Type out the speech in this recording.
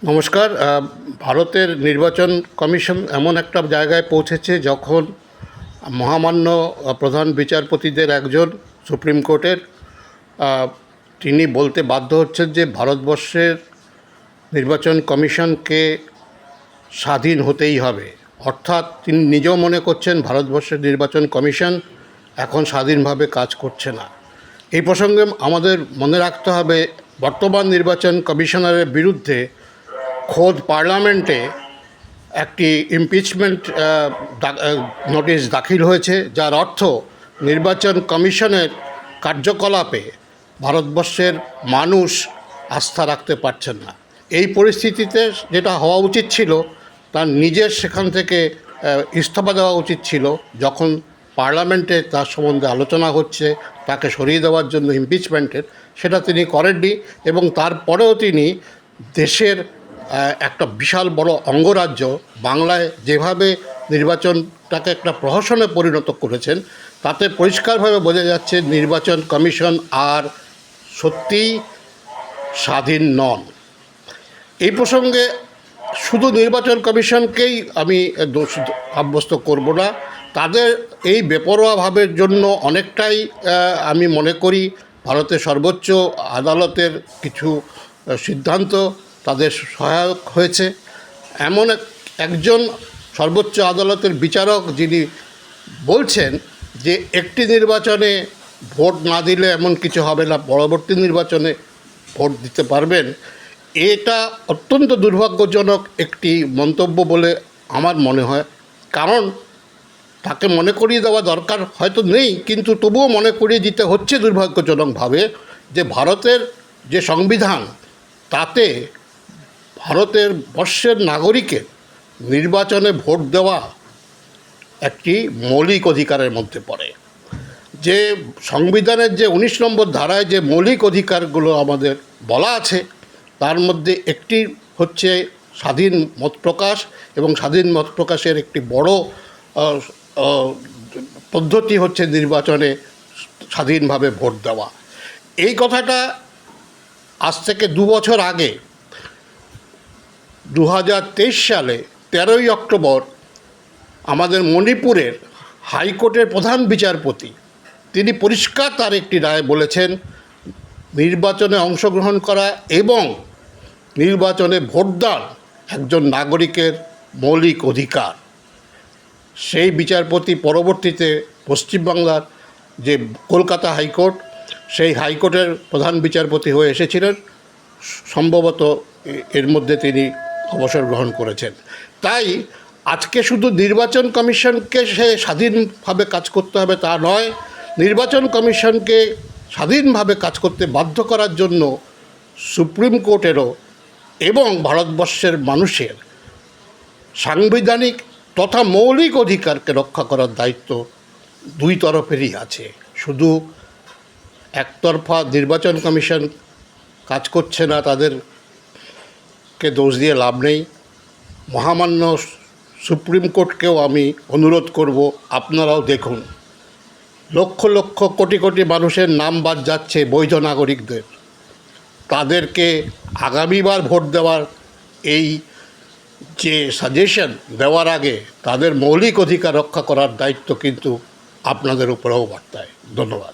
নমস্কার। ভারতের নির্বাচন কমিশন এমন একটা জায়গায় পৌঁছেছে যখন মহামান্য প্রধান বিচারপতিদের একজন সুপ্রিম কোর্টের তিনি বলতে বাধ্য হচ্ছেন যে ভারতবর্ষের নির্বাচন কমিশনকে স্বাধীন হতেই হবে। অর্থাৎ তিনি নিজেও মনে করছেন ভারতবর্ষের নির্বাচন কমিশন এখন স্বাধীনভাবে কাজ করছে না। এই প্রসঙ্গে আমাদের মনে রাখতে হবে বর্তমান নির্বাচন কমিশনারের বিরুদ্ধে খোদ পার্লামেন্টে একটি ইমপিচমেন্ট নোটিশ দাখিল হয়েছে, যার অর্থ নির্বাচন কমিশনের কার্যকলাপে ভারতবর্ষের মানুষ আস্থা রাখতে পারছেন না। এই পরিস্থিতিতে যেটা হওয়া উচিত ছিল, তার নিজের সেখান থেকে ইস্তফা দেওয়া উচিত ছিল। যখন পার্লামেন্টে তার সম্বন্ধে আলোচনা হচ্ছে তাকে সরিয়ে দেওয়ার জন্য ইমপিচমেন্টের, সেটা তিনি করেননি। এবং তারপরেও তিনি দেশের একটা বিশাল বড় অঙ্গরাজ্য বাংলায় যেভাবে নির্বাচনটাকে একটা প্রহসনে পরিণত করেছেন, তাতে পরিষ্কারভাবে বোঝা যাচ্ছে নির্বাচন কমিশন আর সত্যিই স্বাধীন নন। এই প্রসঙ্গে শুধু নির্বাচন কমিশনকেই আমি দোষ সাব্যস্ত করব না। তাদের এই বেপরোয়া ভাবের জন্য অনেকটাই আমি মনে করি ভারতের সর্বোচ্চ আদালতের কিছু সিদ্ধান্ত তাদের সহায়ক হয়েছে। এমন একজন সর্বোচ্চ আদালতের বিচারক যিনি বলছেন যে একটি নির্বাচনে ভোট না দিলে এমন কিছু হবে না, পরবর্তী নির্বাচনে ভোট দিতে পারবেন, এটা অত্যন্ত দুর্ভাগ্যজনক একটি মন্তব্য বলে আমার মনে হয়। কারণ তাকে মনে করিয়ে দেওয়া দরকার হয়তো নেই, কিন্তু তবুও মনে করিয়ে দিতে হচ্ছে দুর্ভাগ্যজনকভাবে যে ভারতের যে সংবিধান, তাতে ভারতের বর্ষের নাগরিকের নির্বাচনে ভোট দেওয়া একটি মৌলিক অধিকারের মধ্যে পড়ে। যে সংবিধানের যে 19 নম্বর ধারায় যে মৌলিক অধিকারগুলো আমাদের বলা আছে, তার মধ্যে একটি হচ্ছে স্বাধীন মত প্রকাশ, এবং স্বাধীন মত প্রকাশের একটি বড় পদ্ধতি হচ্ছে নির্বাচনে স্বাধীনভাবে ভোট দেওয়া। এই কথাটা আজ থেকে 2 বছর আগে 2023 সালে 13ই অক্টোবর আমাদের মণিপুরের হাইকোর্টের প্রধান বিচারপতি তিনি পরিষ্কার তার একটি রায় বলেছেন, নির্বাচনে অংশগ্রহণ করা এবং নির্বাচনে ভোটদান একজন নাগরিকের মৌলিক অধিকার। সেই বিচারপতি পরবর্তীতে পশ্চিমবাংলার যে কলকাতা হাইকোর্ট, সেই হাইকোর্টের প্রধান বিচারপতি হয়ে এসেছিলেন। সম্ভবত এর মধ্যে তিনি অবসর গ্রহণ করেছেন। তাই আজকে শুধু নির্বাচন কমিশনকে সে স্বাধীনভাবে কাজ করতে হবে তা নয়, নির্বাচন কমিশনকে স্বাধীনভাবে কাজ করতে বাধ্য করার জন্য সুপ্রিম কোর্টেরও এবং ভারতবর্ষের মানুষের সাংবিধানিক তথা মৌলিক অধিকারকে রক্ষা করার দায়িত্ব দুই তরফেরই আছে। শুধু একতরফা নির্বাচন কমিশন কাজ করছে না, তাদেরকে দোষ দিয়ে লাভ নেই। মহামান্য সুপ্রিম কোর্টকেও আমি অনুরোধ করব, আপনারাও দেখুন, লক্ষ লক্ষ কোটি কোটি মানুষের নাম বাদ যাচ্ছে বৈধ নাগরিকদের। তাদেরকে আগামীবার ভোট দেওয়ার এই যে সাজেশন দেওয়ার আগে তাদের মৌলিক অধিকার রক্ষা করার দায়িত্ব কিন্তু আপনাদের উপরেও বর্তায়। ধন্যবাদ।